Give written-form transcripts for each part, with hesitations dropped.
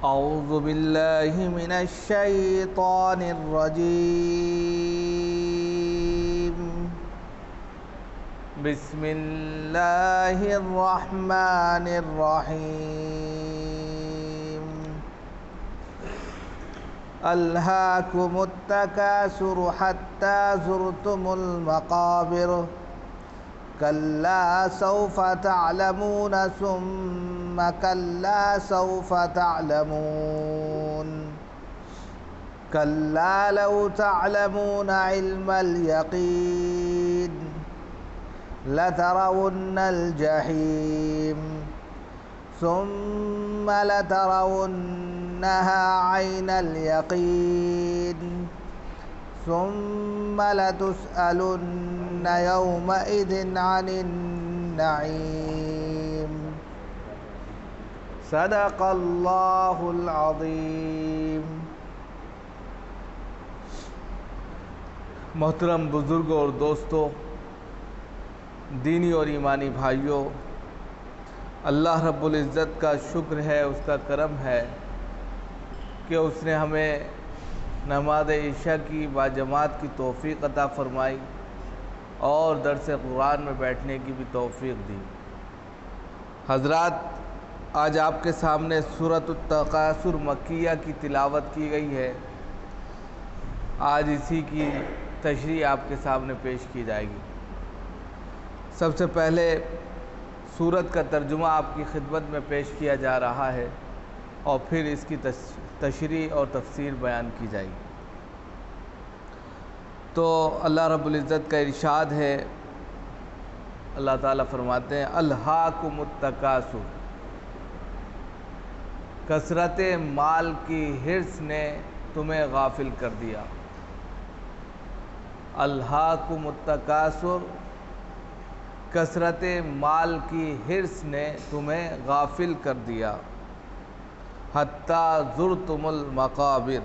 اعوذ باللہ من الشیطان الرجیم بسم اللہ الرحمن الرحیم الہاکم التکاثر حتی زرتم المقابر کلا سوف تعلمون ثم کلا سوف تعلمون کلا لو تعلمون علم الیقین لترون الجحیم ثم لترونها عین الیقین ثم لتسألن يومئذ عن النعیم صدق اللہ العظیم۔ محترم بزرگوں اور دوستوں، دینی اور ایمانی بھائیوں، اللہ رب العزت کا شکر ہے، اس کا کرم ہے کہ اس نے ہمیں نماز عشاء کی باجماعت کی توفیق عطا فرمائی اور درس قرآن میں بیٹھنے کی بھی توفیق دی۔ حضرات، آج آپ کے سامنے سورۃ التکاثر مکیہ کی تلاوت کی گئی ہے۔ آج اسی کی تشریح آپ کے سامنے پیش کی جائے گی۔ سب سے پہلے سورت کا ترجمہ آپ کی خدمت میں پیش کیا جا رہا ہے اور پھر اس کی تشریح اور تفسیر بیان کی جائے گی۔ تو اللہ رب العزت کا ارشاد ہے، اللہ تعالیٰ فرماتے ہیں الہاکم التکاثر، کثرت مال کی حرص نے تمہیں غافل کر دیا۔ الہاکم التکاثر، کثرت مال کی حرص نے تمہیں غافل کر دیا۔ حتیٰ زرتم المقابر،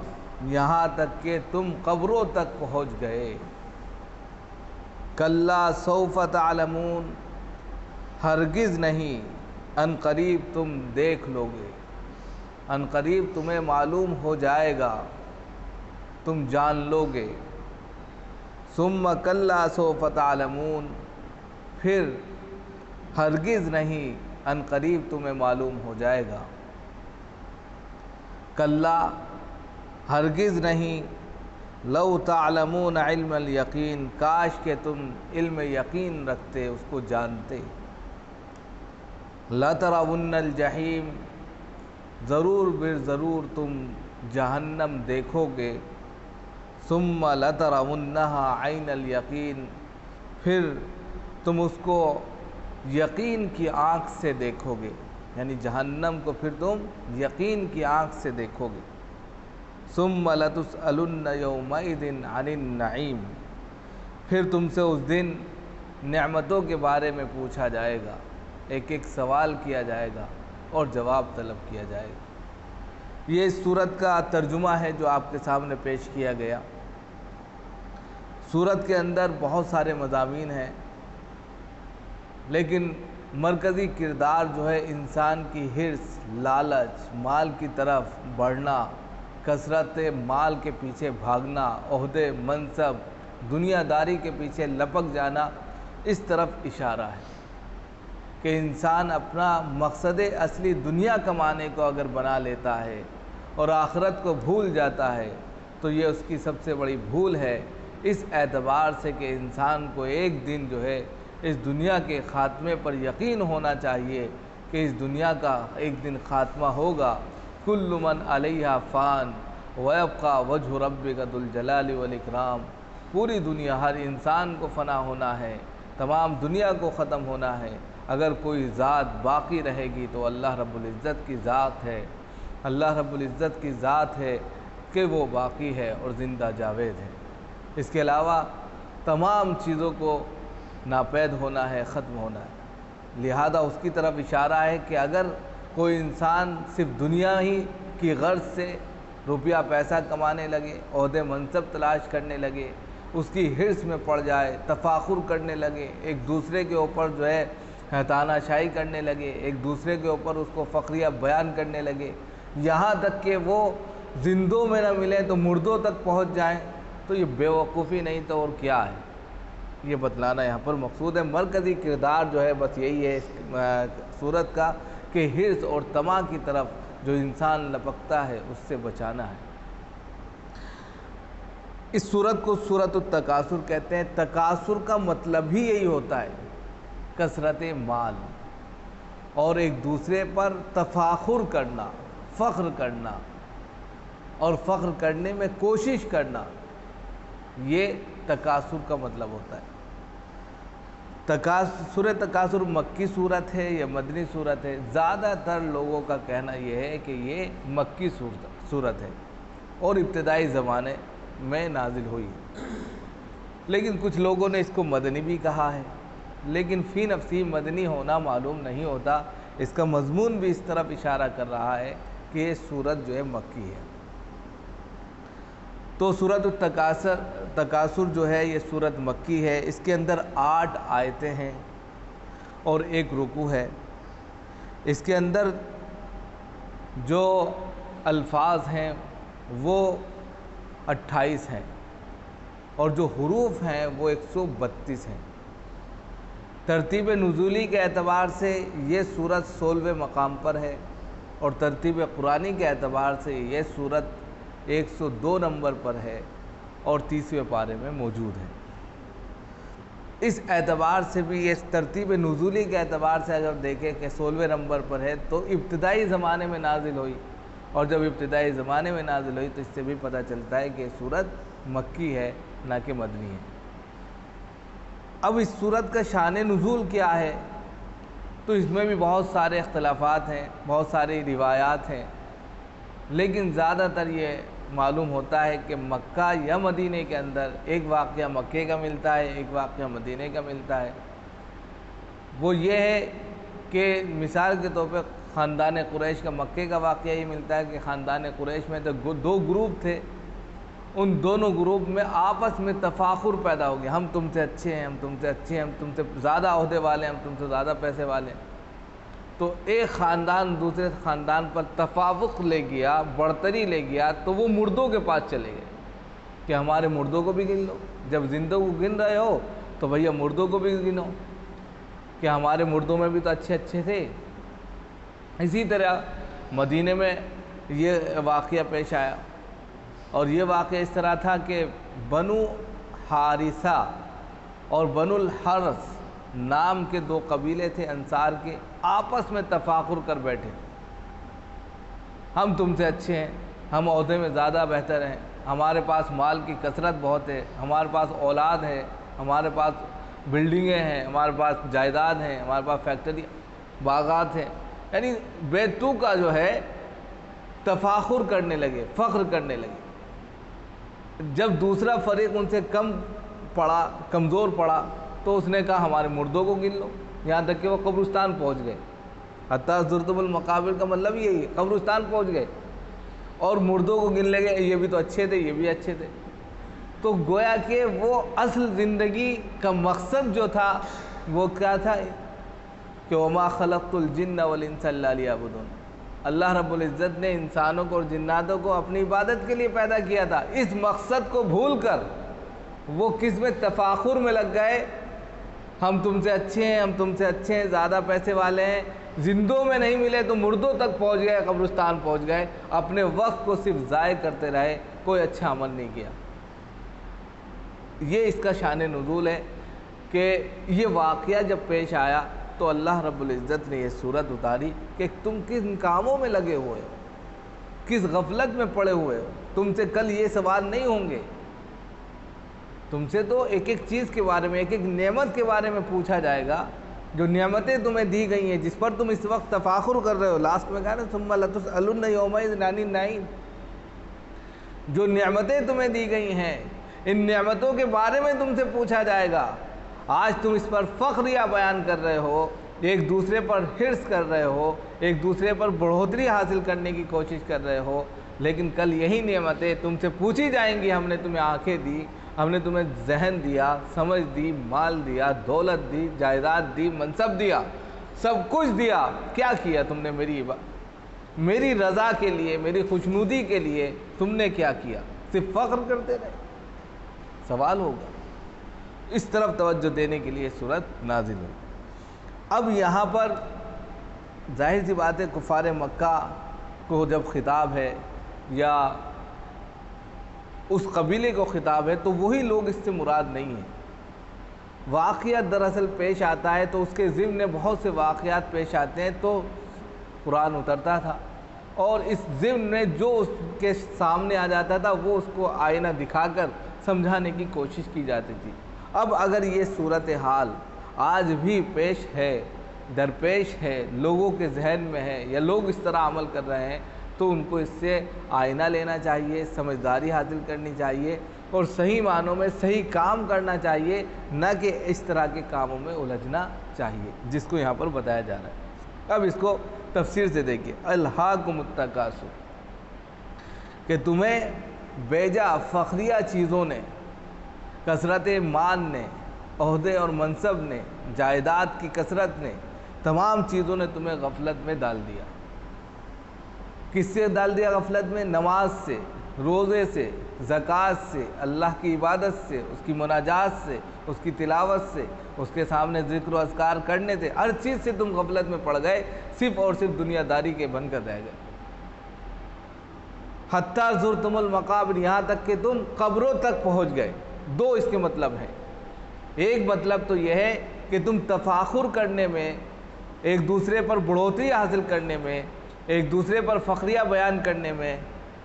یہاں تک کہ تم قبروں تک پہنچ گئے۔ کلا سوف تعلمون، ہرگز نہیں، ان قریب تم دیکھ لو گے، ان قریب تمہیں معلوم ہو جائے گا، تم جان لو گے۔ ثم کلا سوف تعلمون، پھر ہرگز نہیں، ان قریب تمہیں معلوم ہو جائے گا۔ کلا، ہرگز نہیں، لو تعلمون علم الیقین، کاش کہ تم علم یقین رکھتے، اس کو جانتے۔ لترون الجحیم، ضرور بالضرور تم جہنم دیکھو گے۔ ثم لترونها عین الیقین، پھر تم اس کو یقین کی آنکھ سے دیکھو گے، یعنی جہنم کو پھر تم یقین کی آنکھ سے دیکھو گے۔ ثم لتسألن یومئذ عن النعیم، پھر تم سے اس دن نعمتوں کے بارے میں پوچھا جائے گا، ایک ایک سوال کیا جائے گا اور جواب طلب کیا جائے گا۔ یہ اس سورت کا ترجمہ ہے جو آپ کے سامنے پیش کیا گیا۔ سورت کے اندر بہت سارے مضامین ہیں، لیکن مرکزی کردار جو ہے انسان کی حرص، لالچ، مال کی طرف بڑھنا، کثرت مال کے پیچھے بھاگنا، عہدے، منصب، دنیا داری کے پیچھے لپک جانا، اس طرف اشارہ ہے کہ انسان اپنا مقصد اصلی دنیا کمانے کو اگر بنا لیتا ہے اور آخرت کو بھول جاتا ہے تو یہ اس کی سب سے بڑی بھول ہے، اس اعتبار سے کہ انسان کو ایک دن جو ہے اس دنیا کے خاتمے پر یقین ہونا چاہیے کہ اس دنیا کا ایک دن خاتمہ ہوگا۔ کل من علیہا فان ویبقی وجہ ربک ذو الجلال والاکرام، پوری دنیا، ہر انسان کو فنا ہونا ہے، تمام دنیا کو ختم ہونا ہے، اگر کوئی ذات باقی رہے گی تو اللہ رب العزت کی ذات ہے، اللہ رب العزت کی ذات ہے کہ وہ باقی ہے اور زندہ جاوید ہے۔ اس کے علاوہ تمام چیزوں کو ناپید ہونا ہے، ختم ہونا ہے، لہذا اس کی طرف اشارہ ہے کہ اگر کوئی انسان صرف دنیا ہی کی غرض سے روپیہ پیسہ کمانے لگے، عہدے منصب تلاش کرنے لگے، اس کی حرص میں پڑ جائے، تفاخر کرنے لگے، ایک دوسرے کے اوپر جو ہے تاناشائی کرنے لگے، ایک دوسرے کے اوپر اس کو فخریہ بیان کرنے لگے، یہاں تک کہ وہ زندوں میں نہ ملیں تو مردوں تک پہنچ جائیں، تو یہ بیوقوفی نہیں تو اور کیا ہے، یہ بتلانا یہاں پر مقصود ہے۔ مرکزی کردار جو ہے بس یہی ہے اس سورت کا کہ حرص اور طمع کی طرف جو انسان لپکتا ہے اس سے بچانا ہے۔ اس سورت کو سورت التکاثر کہتے ہیں۔ تکاثر کا مطلب ہی یہی ہوتا ہے، کثرت مال اور ایک دوسرے پر تفاخر کرنا، فخر کرنا اور فخر کرنے میں کوشش کرنا، یہ تکاثر کا مطلب ہوتا ہے۔ سورہ تکاثر مکی صورت ہے یا مدنی صورت ہے؟ زیادہ تر لوگوں کا کہنا یہ ہے کہ یہ مکی صورت ہے اور ابتدائی زمانے میں نازل ہوئی، لیکن کچھ لوگوں نے اس کو مدنی بھی کہا ہے، لیکن فی نفسی مدنی ہونا معلوم نہیں ہوتا، اس کا مضمون بھی اس طرف اشارہ کر رہا ہے کہ یہ صورت جو ہے مکی ہے۔ تو سورت التکاثر جو ہے یہ سورت مکی ہے، اس کے اندر 8 آیتیں ہیں اور 1 رکوع ہے۔ اس کے اندر جو الفاظ ہیں وہ 28 ہیں اور جو حروف ہیں وہ 132 ہیں۔ ترتیب نزولی کے اعتبار سے یہ سورت 16ویں مقام پر ہے اور ترتیب قرآنی کے اعتبار سے یہ سورت 102 نمبر پر ہے اور 30ویں پارے میں موجود ہے۔ اس اعتبار سے بھی، اس ترتیب نزولی کے اعتبار سے اگر دیکھیں کہ 16ویں نمبر پر ہے تو ابتدائی زمانے میں نازل ہوئی، اور جب ابتدائی زمانے میں نازل ہوئی تو اس سے بھی پتہ چلتا ہے کہ یہ سورت مکی ہے نہ کہ مدنی ہے۔ اب اس سورت کا شان نزول کیا ہے؟ تو اس میں بھی بہت سارے اختلافات ہیں، بہت ساری روایات ہیں، لیکن زیادہ تر یہ معلوم ہوتا ہے کہ مکہ یا مدینے کے اندر ایک واقعہ مکے کا ملتا ہے، ایک واقعہ مدینے کا ملتا ہے۔ وہ یہ ہے کہ مثال کے طور پہ خاندان قریش کا مکے کا واقعہ یہ ملتا ہے کہ خاندان قریش میں تو 2 گروپ تھے، ان دونوں گروپ میں آپس میں تفاخر پیدا ہو گیا، ہم تم سے اچھے ہیں، ہم تم سے اچھے ہیں، ہم تم سے زیادہ عہدے والے ہیں، ہم تم سے زیادہ پیسے والے ہیں۔ تو ایک خاندان دوسرے خاندان پر تفوق لے گیا، برتری لے گیا، تو وہ مردوں کے پاس چلے گئے کہ ہمارے مردوں کو بھی گن لو، جب زندوں کو گن رہے ہو تو بھیا مردوں کو بھی گنو کہ ہمارے مردوں میں بھی تو اچھے اچھے تھے۔ اسی طرح مدینے میں یہ واقعہ پیش آیا، اور یہ واقعہ اس طرح تھا کہ بنو حارثہ اور بنو الحرث نام کے 2 قبیلے تھے انصار کے، آپس میں تفاخر کر بیٹھے، ہم تم سے اچھے ہیں، ہم عہدے میں زیادہ بہتر ہیں، ہمارے پاس مال کی کثرت بہت ہے، ہمارے پاس اولاد ہے، ہمارے پاس بلڈنگیں ہیں، ہمارے پاس جائیداد ہیں، ہمارے پاس فیکٹری باغات ہیں، یعنی بیتو کا جو ہے تفاخر کرنے لگے، فخر کرنے لگے۔ جب دوسرا فریق ان سے کمزور پڑا تو اس نے کہا ہمارے مردوں کو گن لو، یہاں تک کہ وہ قبرستان پہنچ گئے۔ حتیٰ زرتم المقابر کا مطلب یہی ہے، قبرستان پہنچ گئے اور مردوں کو گن لگے، یہ بھی تو اچھے تھے، یہ بھی اچھے تھے۔ تو گویا کہ وہ اصل زندگی کا مقصد جو تھا وہ کیا تھا کہ وما خلقت الجن والانس الا لیعبدون، اللہ رب العزت نے انسانوں کو اور جناتوں کو اپنی عبادت کے لیے پیدا کیا تھا۔ اس مقصد کو بھول کر وہ کس میں تفاخر میں لگ گئے، ہم تم سے اچھے ہیں، ہم تم سے اچھے ہیں، زیادہ پیسے والے ہیں، زندوں میں نہیں ملے تو مردوں تک پہنچ گئے، قبرستان پہنچ گئے، اپنے وقت کو صرف ضائع کرتے رہے، کوئی اچھا عمل نہیں کیا۔ یہ اس کا شان نزول ہے کہ یہ واقعہ جب پیش آیا تو اللہ رب العزت نے یہ صورت اتاری کہ تم کن کاموں میں لگے ہوئے ہو، کس غفلت میں پڑے ہوئے ہو، تم سے کل یہ سوال نہیں ہوں گے، تم سے تو ایک ایک چیز کے بارے میں، ایک ایک نعمت کے بارے میں پوچھا جائے گا، جو نعمتیں تمہیں دی گئی ہیں، جس پر تم اس وقت تفاخر کر رہے ہو۔ لاسٹ میں کہا نا ثم لتسألن یومئذ عن النعیم، جو نعمتیں تمہیں دی گئی ہیں ان نعمتوں کے بارے میں تم سے پوچھا جائے گا۔ آج تم اس پر فخریہ بیان کر رہے ہو، ایک دوسرے پر حرص کر رہے ہو، ایک دوسرے پر بڑھوتری حاصل کرنے کی کوشش کر رہے ہو، لیکن کل یہی نعمتیں تم سے پوچھی جائیں گی، ہم نے تمہیں آنکھیں دی، ہم نے تمہیں ذہن دیا، سمجھ دی، مال دیا، دولت دی، جائیداد دی، منصب دیا، سب کچھ دیا، کیا کیا تم نے میری میری رضا کے لیے، میری خوشنودی کے لیے تم نے کیا کیا؟ صرف فخر کرتے رہے؟ سوال ہوگا۔ اس طرف توجہ دینے کے لیے سورت نازل ہوئی۔ اب یہاں پر ظاہر سی بات ہے کفار مکہ کو جب خطاب ہے یا اس قبیلے کو خطاب ہے تو وہی لوگ اس سے مراد نہیں ہیں۔ واقعات دراصل پیش آتا ہے تو اس کے ضمن میں بہت سے واقعات پیش آتے ہیں تو قرآن اترتا تھا، اور اس ضمن میں جو اس کے سامنے آ جاتا تھا وہ اس کو آئینہ دکھا کر سمجھانے کی کوشش کی جاتی تھی۔ اب اگر یہ صورتحال آج بھی پیش ہے، درپیش ہے، لوگوں کے ذہن میں ہے یا لوگ اس طرح عمل کر رہے ہیں تو ان کو اس سے آئینہ لینا چاہیے، سمجھداری حاصل کرنی چاہیے اور صحیح معنوں میں صحیح کام کرنا چاہیے، نہ کہ اس طرح کے کاموں میں الجھنا چاہیے جس کو یہاں پر بتایا جا رہا ہے۔ اب اس کو تفسیر سے دیکھیے، الہاکم التکاثر، کہ تمہیں بیجا فخریہ چیزوں نے، کثرت مال نے، عہدے اور منصب نے، جائیداد کی کثرت نے، تمام چیزوں نے تمہیں غفلت میں ڈال دیا۔ کس سے ڈال دیا غفلت میں؟ نماز سے، روزے سے، زکوٰۃ سے، اللہ کی عبادت سے، اس کی مناجات سے، اس کی تلاوت سے، اس کے سامنے ذکر و اذکار کرنے سے، ہر چیز سے تم غفلت میں پڑ گئے، صرف اور صرف دنیا داری کے بن کر رہ گئے۔ حتیٰ زرتم المقابر، یہاں تک کہ تم قبروں تک پہنچ گئے۔ دو اس کے مطلب ہیں۔ ایک مطلب تو یہ ہے کہ تم تفاخر کرنے میں، ایک دوسرے پر بڑھوتری حاصل کرنے میں، ایک دوسرے پر فخریہ بیان کرنے میں،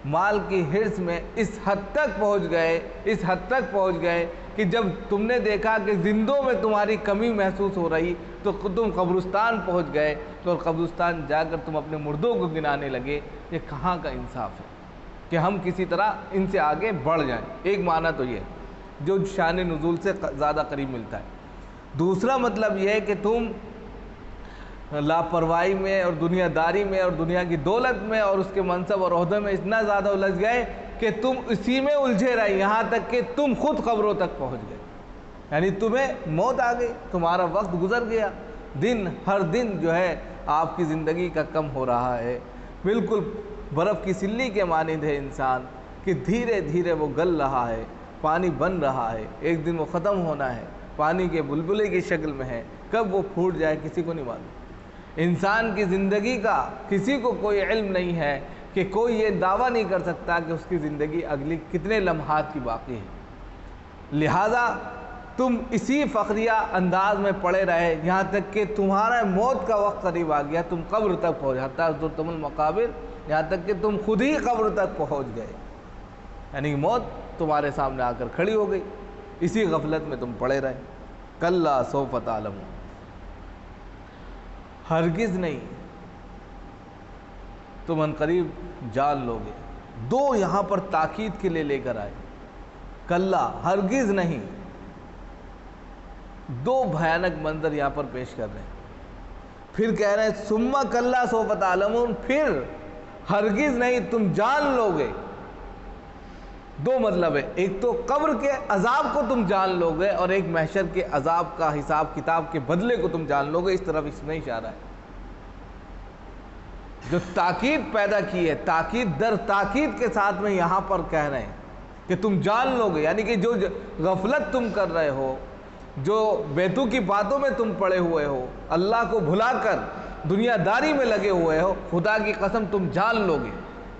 مال کی حرص میں اس حد تک پہنچ گئے کہ جب تم نے دیکھا کہ زندوں میں تمہاری کمی محسوس ہو رہی تو تم قبرستان پہنچ گئے، تو قبرستان جا کر تم اپنے مردوں کو گنانے لگے۔ یہ کہاں کا انصاف ہے کہ ہم کسی طرح ان سے آگے بڑھ جائیں؟ ایک معنی تو یہ جو شان نزول سے زیادہ قریب ملتا ہے۔ دوسرا مطلب یہ ہے کہ تم لاپرواہی میں اور دنیا داری میں اور دنیا کی دولت میں اور اس کے منصب اور عہدے میں اتنا زیادہ الجھ گئے کہ تم اسی میں الجھے رہے، یہاں تک کہ تم خود قبروں تک پہنچ گئے۔ یعنی تمہیں موت آ گئی، تمہارا وقت گزر گیا، دن ہر دن جو ہے آپ کی زندگی کا کم ہو رہا ہے۔ بالکل برف کی سلی کے مانند ہے انسان کہ دھیرے دھیرے وہ گل رہا ہے، پانی بن رہا ہے، ایک دن وہ ختم ہونا ہے، پانی کے بلبلے کی شکل میں ہے، کب وہ پھوٹ جائے کسی کو نہیں معلوم۔ انسان کی زندگی کا کسی کو کوئی علم نہیں ہے کہ کوئی یہ دعویٰ نہیں کر سکتا کہ اس کی زندگی اگلی کتنے لمحات کی باقی ہے۔ لہذا تم اسی فخریہ انداز میں پڑے رہے یہاں تک کہ تمہارا موت کا وقت قریب آ گیا، تم قبر تک پہنچ، حتیٰ زرتم المقابر، یہاں تک کہ تم خود ہی قبر تک پہنچ گئے، یعنی موت تمہارے سامنے آ کر کھڑی ہو گئی، اسی غفلت میں تم پڑے رہے۔ کلا سوف تعلمون، ہرگز نہیں، تم عنقریب جان لو گے۔ دو یہاں پر تاکید کے لیے لے کر آئے، کلا، ہرگز نہیں، دو بھیانک منظر یہاں پر پیش کر رہے ہیں۔ پھر کہہ رہے ہیں ثم کلا سوف تعلمون، پھر ہرگز نہیں تم جان لو گے۔ دو مطلب ہے، ایک تو قبر کے عذاب کو تم جان لو گے اور ایک محشر کے عذاب کا حساب کتاب کے بدلے کو تم جان لو گے۔ اس طرف اس میں اشارہ ہے، جو تاکید پیدا کی ہے، تاکید در تاکید کے ساتھ میں یہاں پر کہہ رہے ہیں کہ تم جان لو گے، یعنی کہ جو غفلت تم کر رہے ہو، جو بیتو کی باتوں میں تم پڑے ہوئے ہو، اللہ کو بھلا کر دنیا داری میں لگے ہوئے ہو، خدا کی قسم تم جان لو گے۔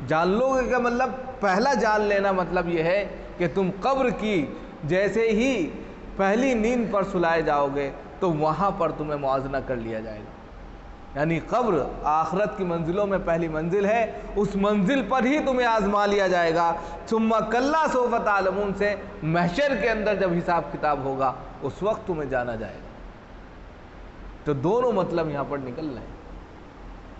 جان لو گے کا مطلب، پہلا جان لینا مطلب یہ ہے کہ تم قبر کی جیسے ہی پہلی نیند پر سلائے جاؤ گے تو وہاں پر تمہیں موازنہ کر لیا جائے گا، یعنی قبر آخرت کی منزلوں میں پہلی منزل ہے، اس منزل پر ہی تمہیں آزما لیا جائے گا۔ ثم کلا سوف تعلمون سے محشر کے اندر جب حساب کتاب ہوگا اس وقت تمہیں جانا جائے گا۔ تو دونوں مطلب یہاں پر نکل رہے ہیں،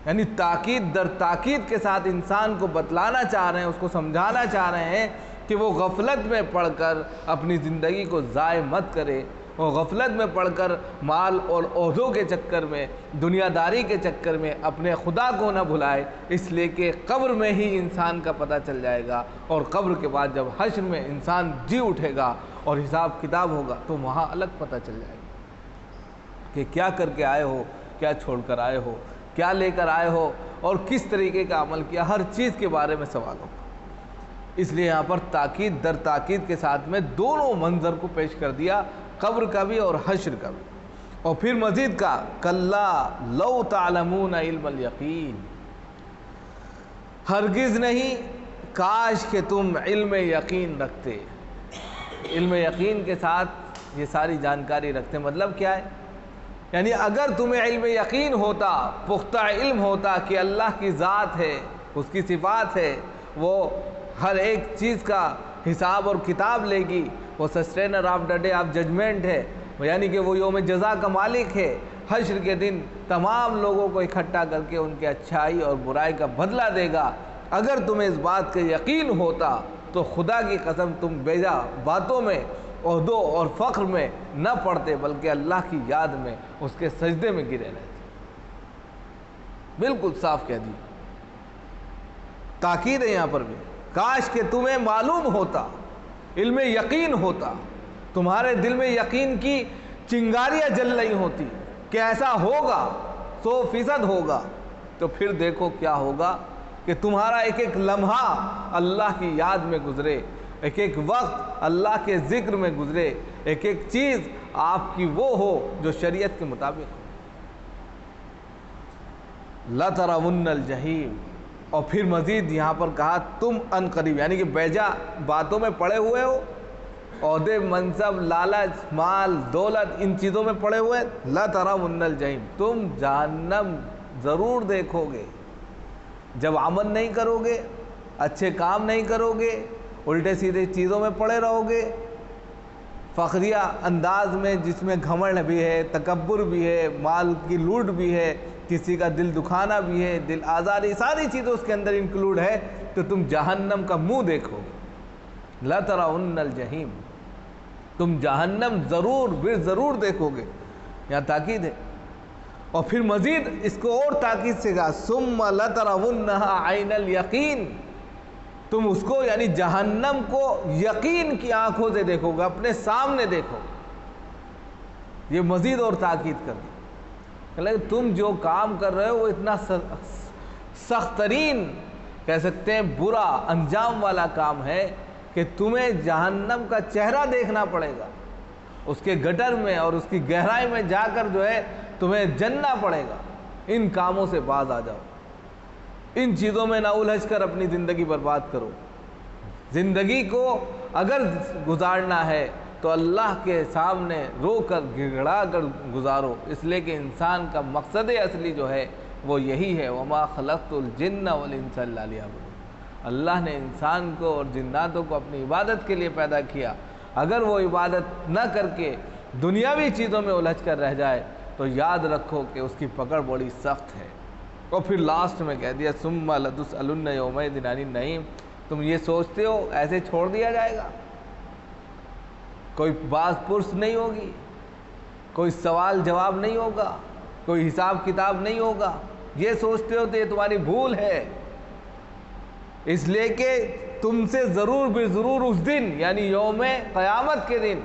یعنی تاکید در تاکید کے ساتھ انسان کو بتلانا چاہ رہے ہیں، اس کو سمجھانا چاہ رہے ہیں کہ وہ غفلت میں پڑھ کر اپنی زندگی کو ضائع مت کرے، وہ غفلت میں پڑھ کر مال اور عہدوں کے چکر میں، دنیا داری کے چکر میں اپنے خدا کو نہ بھلائے، اس لیے کہ قبر میں ہی انسان کا پتہ چل جائے گا، اور قبر کے بعد جب حشر میں انسان جی اٹھے گا اور حساب کتاب ہوگا تو وہاں الگ پتہ چل جائے گا کہ کیا کر کے آئے ہو، کیا چھوڑ کر آئے ہو، کیا لے کر آئے ہو اور کس طریقے کا عمل کیا، ہر چیز کے بارے میں سوال ہوگا۔ اس لیے یہاں پر تاکید در تاکید کے ساتھ میں دونوں منظر کو پیش کر دیا، قبر کا بھی اور حشر کا بھی۔ اور پھر مزید کہا کلا لو تعلمون علم الیقین، ہرگز نہیں، کاش کہ تم علم یقین رکھتے۔ علم یقین کے ساتھ یہ ساری جانکاری رکھتے، مطلب کیا ہے؟ یعنی اگر تمہیں علم یقین ہوتا، پختہ علم ہوتا کہ اللہ کی ذات ہے، اس کی صفات ہے، وہ ہر ایک چیز کا حساب اور کتاب لے گی، وہ sustainer of the day of judgment ہے، یعنی کہ وہ یوم جزا کا مالک ہے، حشر کے دن تمام لوگوں کو اکٹھا کر کے ان کے اچھائی اور برائی کا بدلہ دے گا، اگر تمہیں اس بات کا یقین ہوتا تو خدا کی قسم تم بیجا باتوں میں، عہدوں اور فخر میں نہ پڑتے، بلکہ اللہ کی یاد میں، اس کے سجدے میں گرے رہتے۔ بالکل صاف کہہ دی، تاکید ہے یہاں پر بھی، کاش کہ تمہیں معلوم ہوتا، علم یقین ہوتا، تمہارے دل میں یقین کی چنگاریاں جل رہی ہوتی کہ ایسا ہوگا، 100% ہوگا، تو پھر دیکھو کیا ہوگا کہ تمہارا ایک ایک لمحہ اللہ کی یاد میں گزرے، ایک ایک وقت اللہ کے ذکر میں گزرے، ایک ایک چیز آپ کی وہ ہو جو شریعت کے مطابق ہو۔ لَتَرَوُنَّ الْجَحِيمَ، اور پھر مزید یہاں پر کہا تم ان قریب، یعنی کہ بیجا باتوں میں پڑے ہوئے ہو، عہدے، منصب، لالچ، مال، دولت، ان چیزوں میں پڑے ہوئے، لَتَرَوُنَّ الْجَحِيمَ، تم جہنم ضرور دیکھو گے۔ جب عمل نہیں کرو گے، اچھے کام نہیں کرو گے، الٹے سیدھے چیزوں میں پڑے رہو گے، فخریہ انداز میں جس میں گھمنڈ بھی ہے، تکبر بھی ہے، مال کی لوٹ بھی ہے، کسی کا دل دکھانا بھی ہے، دل آزاری، ساری چیزیں اس کے اندر انکلوڈ ہے، تو تم جہنم کا منہ دیکھو گے۔ لَتَرَوُنَّ الْجَحِيمَ، تم جہنم ضرور دیکھو گے، یہاں تاکید ہے۔ اور پھر مزید اس کو اور تاکید سے کہا ثُمَّ لَتَرَوُنَّهَا عَيْنَ الْيَقِينِ، تم اس کو یعنی جہنم کو یقین کی آنکھوں سے دیکھو گے، اپنے سامنے دیکھو گے۔ یہ مزید اور تاکید کر دی، تم جو کام کر رہے ہو وہ اتنا سخت ترین کہہ سکتے ہیں برا انجام والا کام ہے کہ تمہیں جہنم کا چہرہ دیکھنا پڑے گا، اس کے گٹر میں اور اس کی گہرائی میں جا کر جو ہے تمہیں جننا پڑے گا۔ ان کاموں سے باز آ جاؤ، ان چیزوں میں نہ الجھ کر اپنی زندگی برباد کرو۔ زندگی کو اگر گزارنا ہے تو اللہ کے سامنے رو کر گڑگڑا کر گزارو، اس لیے کہ انسان کا مقصد اصلی جو ہے وہ یہی ہے، وَمَا خَلَقْتُ الْجِنَّ وَالْإِنسَ إِلَّا لِيَعْبُدُونِ، اللہ نے انسان کو اور جناتوں کو اپنی عبادت کے لیے پیدا کیا، اگر وہ عبادت نہ کر کے دنیاوی چیزوں میں الجھ کر رہ جائے تو یاد رکھو کہ اس کی پکڑ بڑی سخت ہے۔ اور پھر لاسٹ میں کہہ دیا ثُمَّ لَتُسْأَلُنَّ يَوْمَئِذٍ عَنِ النَّعِيمِ، تم یہ سوچتے ہو ایسے چھوڑ دیا جائے گا، کوئی باز پرس نہیں ہوگی، کوئی سوال جواب نہیں ہوگا، کوئی حساب کتاب نہیں ہوگا، یہ سوچتے ہو تو یہ تمہاری بھول ہے، اس لیے کہ تم سے ضرور بضرور اس دن یعنی یوم قیامت کے دن،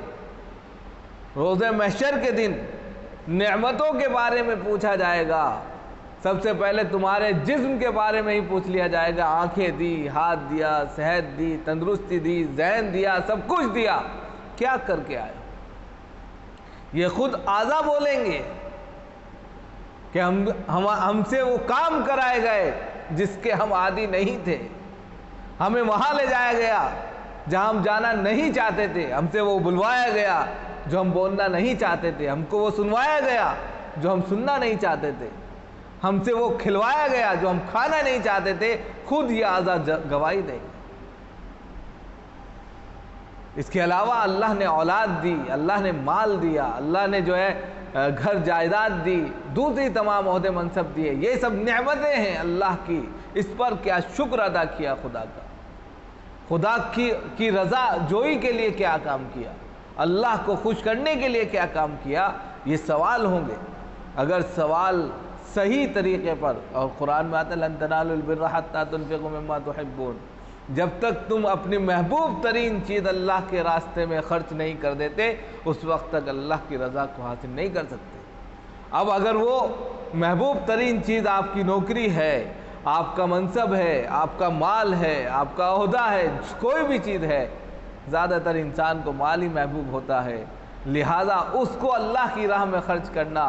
روز محشر کے دن نعمتوں کے بارے میں پوچھا جائے گا۔ سب سے پہلے تمہارے جسم کے بارے میں ہی پوچھ لیا جائے گا، آنکھیں دی، ہاتھ دیا، صحت دی، تندرستی دی، ذہن دیا، سب کچھ دیا، کیا کر کے آئے؟ یہ خود اعضا بولیں گے کہ ہم سے وہ کام کرائے گئے جس کے ہم عادی نہیں تھے، ہمیں وہاں لے جایا گیا جہاں ہم جانا نہیں چاہتے تھے، ہم سے وہ بلوایا گیا جو ہم بولنا نہیں چاہتے تھے، ہم کو وہ سنوایا گیا جو ہم سننا نہیں چاہتے تھے، ہم سے وہ کھلوایا گیا جو ہم کھانا نہیں چاہتے تھے، خود یہ اعضا گواہی دیں گے۔ اس کے علاوہ اللہ نے اولاد دی، اللہ نے مال دیا، اللہ نے جو ہے گھر جائیداد دی، دوسری تمام عہدے منصب دیے، یہ سب نعمتیں ہیں اللہ کی، اس پر کیا شکر ادا کیا خدا کا، خدا کی رضا جوئی کے لیے کیا کام کیا، اللہ کو خوش کرنے کے لیے کیا کام کیا، یہ سوال ہوں گے۔ اگر سوال صحیح طریقے پر، اور قرآن میں آتا ہے لَن تَنَالُوا الْبِرَّ حَتَّىٰ تُنْفِقُوا مِمَّا تُحِبُّونَ، جب تک تم اپنی محبوب ترین چیز اللہ کے راستے میں خرچ نہیں کر دیتے اس وقت تک اللہ کی رضا کو حاصل نہیں کر سکتے۔ اب اگر وہ محبوب ترین چیز آپ کی نوکری ہے، آپ کا منصب ہے، آپ کا مال ہے، آپ کا عہدہ ہے، کوئی بھی چیز ہے، زیادہ تر انسان کو مال ہی محبوب ہوتا ہے، لہٰذا اس کو اللہ کی راہ میں خرچ کرنا،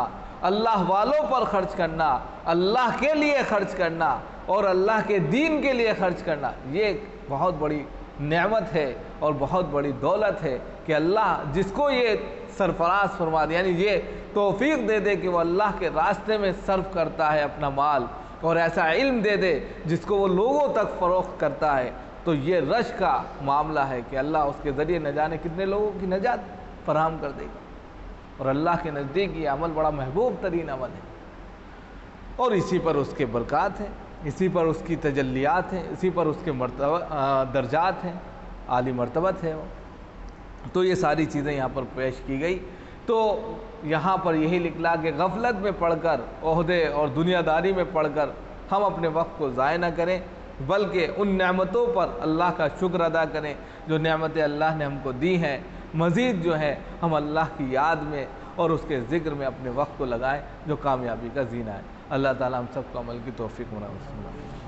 اللہ والوں پر خرچ کرنا، اللہ کے لیے خرچ کرنا اور اللہ کے دین کے لیے خرچ کرنا، یہ ایک بہت بڑی نعمت ہے اور بہت بڑی دولت ہے کہ اللہ جس کو یہ سرفراز فرما دے، یعنی یہ توفیق دے دے کہ وہ اللہ کے راستے میں صرف کرتا ہے اپنا مال، اور ایسا علم دے دے جس کو وہ لوگوں تک فروخت کرتا ہے، تو یہ رش کا معاملہ ہے کہ اللہ اس کے ذریعے نہ جانے کتنے لوگوں کی نجات فراہم کر دے گا، اور اللہ کے نزدیک یہ عمل بڑا محبوب ترین عمل ہے، اور اسی پر اس کے برکات ہیں، اسی پر اس کی تجلیات ہیں، اسی پر اس کے درجات ہیں، عالی مرتبت ہے وہ۔ تو یہ ساری چیزیں یہاں پر پیش کی گئی۔ تو یہاں پر یہی لکھلا کہ غفلت میں پڑھ کر، عہدے اور دنیا داری میں پڑھ کر ہم اپنے وقت کو ضائع نہ کریں، بلکہ ان نعمتوں پر اللہ کا شکر ادا کریں جو نعمتیں اللہ نے ہم کو دی ہیں۔ مزید جو ہے ہم اللہ کی یاد میں اور اس کے ذکر میں اپنے وقت کو لگائیں جو کامیابی کا زینہ ہے۔ اللہ تعالیٰ ہم سب کو عمل کی توفیق منعم۔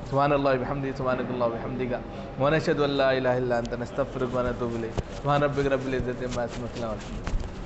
سبحان اللہ وبحمدہ، سبحانک اللہ وبحمدک، ونشہد ان لا الہ الا انت، نستغفرک ونتوب الیک۔ سبحان ربک رب العزۃ عما یصفون۔